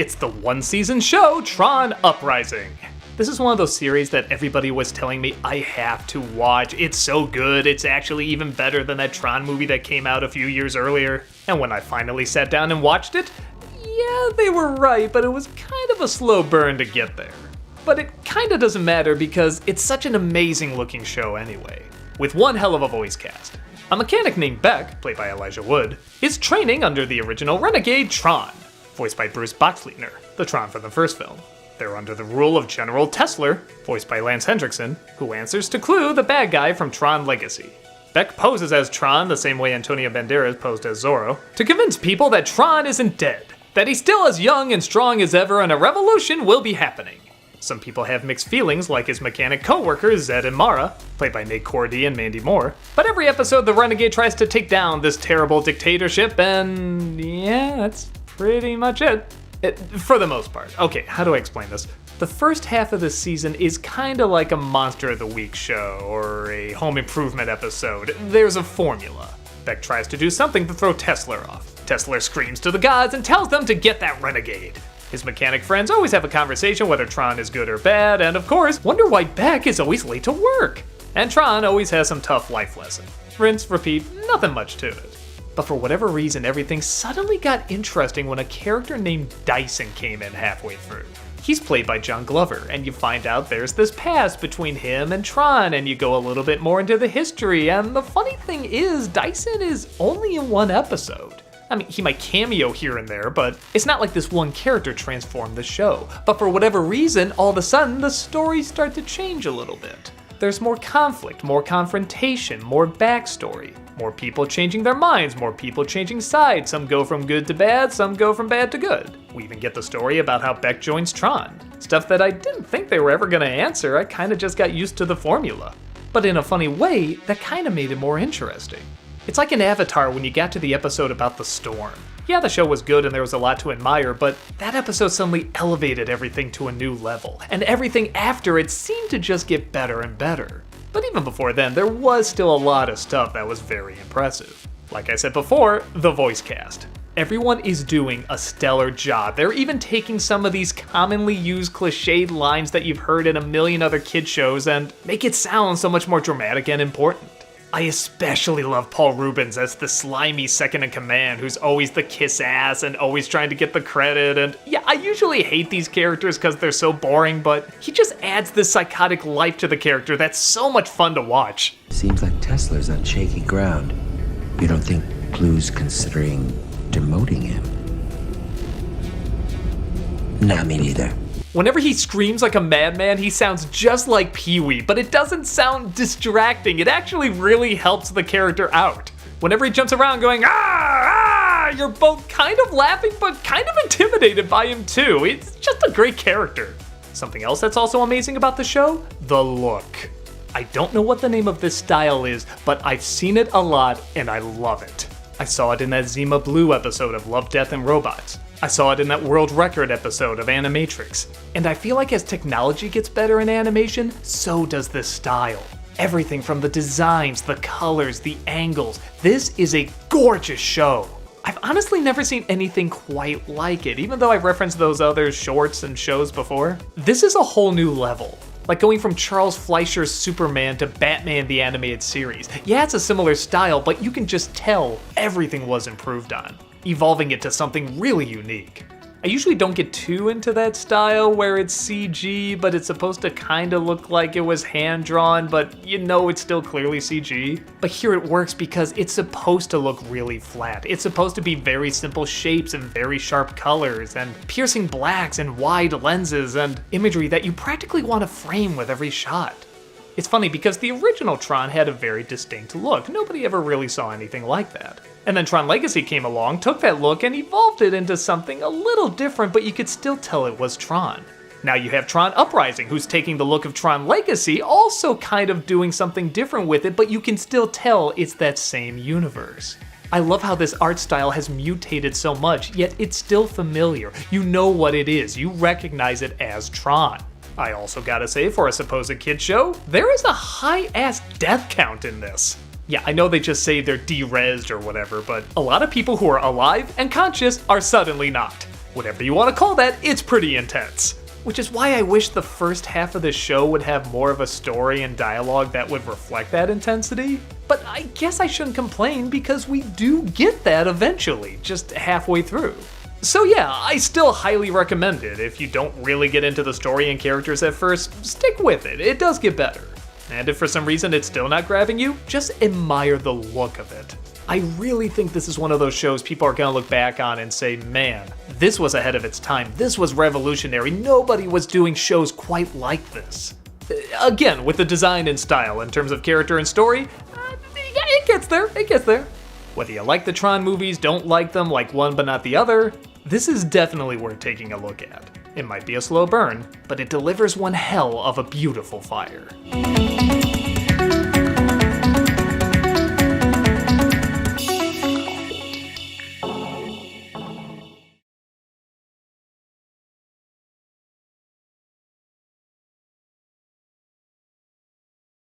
It's the one-season show, Tron Uprising. This is one of those series that everybody was telling me I have to watch. It's so good, it's actually even better than that Tron movie that came out a few years earlier. And when I finally sat down and watched it, yeah, they were right, but it was kind of a slow burn to get there. But it kinda doesn't matter because it's such an amazing looking show anyway, with one hell of a voice cast. A mechanic named Beck, played by Elijah Wood, is training under the original renegade Tron, voiced by Bruce Boxleitner, the Tron from the first film. They're under the rule of General Tessler, voiced by Lance Hendrickson, who answers to Clue, the bad guy from Tron Legacy. Beck poses as Tron the same way Antonio Banderas posed as Zorro, to convince people that Tron isn't dead, that he's still as young and strong as ever and a revolution will be happening. Some people have mixed feelings, like his mechanic co-workers Zed and Mara, played by Nate Cordy and Mandy Moore, but every episode the Renegade tries to take down this terrible dictatorship and yeah, that's pretty much it. For the most part. Okay, how do I explain this? The first half of the season is kinda like a Monster of the Week show or a Home Improvement episode. There's a formula. Beck tries to do something to throw Tessler off. Tessler screams to the gods and tells them to get that renegade. His mechanic friends always have a conversation whether Tron is good or bad, and of course, wonder why Beck is always late to work. And Tron always has some tough life lessons. Rinse, repeat, nothing much to it. But for whatever reason, everything suddenly got interesting when a character named Dyson came in halfway through. He's played by John Glover, and you find out there's this past between him and Tron, and you go a little bit more into the history, and the funny thing is, Dyson is only in one episode. I mean, he might cameo here and there, but it's not like this one character transformed the show. But for whatever reason, all of a sudden, the stories start to change a little bit. There's more conflict, more confrontation, more backstory. More people changing their minds, more people changing sides. Some go from good to bad, some go from bad to good. We even get the story about how Beck joins Tron. Stuff that I didn't think they were ever gonna answer, I kinda just got used to the formula. But in a funny way, that kinda made it more interesting. It's like in Avatar when you got to the episode about the storm. Yeah, the show was good and there was a lot to admire, but that episode suddenly elevated everything to a new level, and everything after it seemed to just get better and better. But even before then, there was still a lot of stuff that was very impressive. Like I said before, the voice cast. Everyone is doing a stellar job. They're even taking some of these commonly used cliched lines that you've heard in a million other kid shows and make it sound so much more dramatic and important. I especially love Paul Reubens as the slimy second-in-command who's always the kiss-ass and always trying to get the credit, and yeah, I usually hate these characters because they're so boring, but he just adds this psychotic life to the character that's so much fun to watch. Seems like Tesla's on shaky ground. You don't think Clue's considering demoting him? Nah, me neither. Whenever he screams like a madman, he sounds just like Pee-wee, but it doesn't sound distracting. It actually really helps the character out. Whenever he jumps around going, ah, you're both kind of laughing, but kind of intimidated by him too. It's just a great character. Something else that's also amazing about the show? The look. I don't know what the name of this style is, but I've seen it a lot and I love it. I saw it in that Zima Blue episode of Love, Death, and Robots. I saw it in that World Record episode of Animatrix. And I feel like as technology gets better in animation, so does this style. Everything from the designs, the colors, the angles. This is a gorgeous show. I've honestly never seen anything quite like it, even though I've referenced those other shorts and shows before. This is a whole new level. Like going from Charles Fleischer's Superman to Batman the Animated Series. Yeah, it's a similar style, but you can just tell everything was improved on, evolving it to something really unique. I usually don't get too into that style where it's CG, but it's supposed to kinda look like it was hand-drawn, but you know it's still clearly CG. But here it works because it's supposed to look really flat. It's supposed to be very simple shapes and very sharp colors, and piercing blacks and wide lenses, and imagery that you practically want to frame with every shot. It's funny because the original Tron had a very distinct look. Nobody ever really saw anything like that. And then Tron Legacy came along, took that look, and evolved it into something a little different, but you could still tell it was Tron. Now you have Tron Uprising, who's taking the look of Tron Legacy, also kind of doing something different with it, but you can still tell it's that same universe. I love how this art style has mutated so much, yet it's still familiar. You know what it is, you recognize it as Tron. I also gotta say, for a supposed kid show, there is a high-ass death count in this. Yeah, I know they just say they're de-resed or whatever, but a lot of people who are alive and conscious are suddenly not. Whatever you want to call that, it's pretty intense. Which is why I wish the first half of the show would have more of a story and dialogue that would reflect that intensity. But I guess I shouldn't complain because we do get that eventually, just halfway through. So yeah, I still highly recommend it. If you don't really get into the story and characters at first, stick with it, it does get better. And if for some reason it's still not grabbing you, just admire the look of it. I really think this is one of those shows people are gonna look back on and say, man, this was ahead of its time, this was revolutionary, nobody was doing shows quite like this. Again, with the design and style in terms of character and story, it gets there. Whether you like the Tron movies, don't like them, like one but not the other, this is definitely worth taking a look at. It might be a slow burn, but it delivers one hell of a beautiful fire.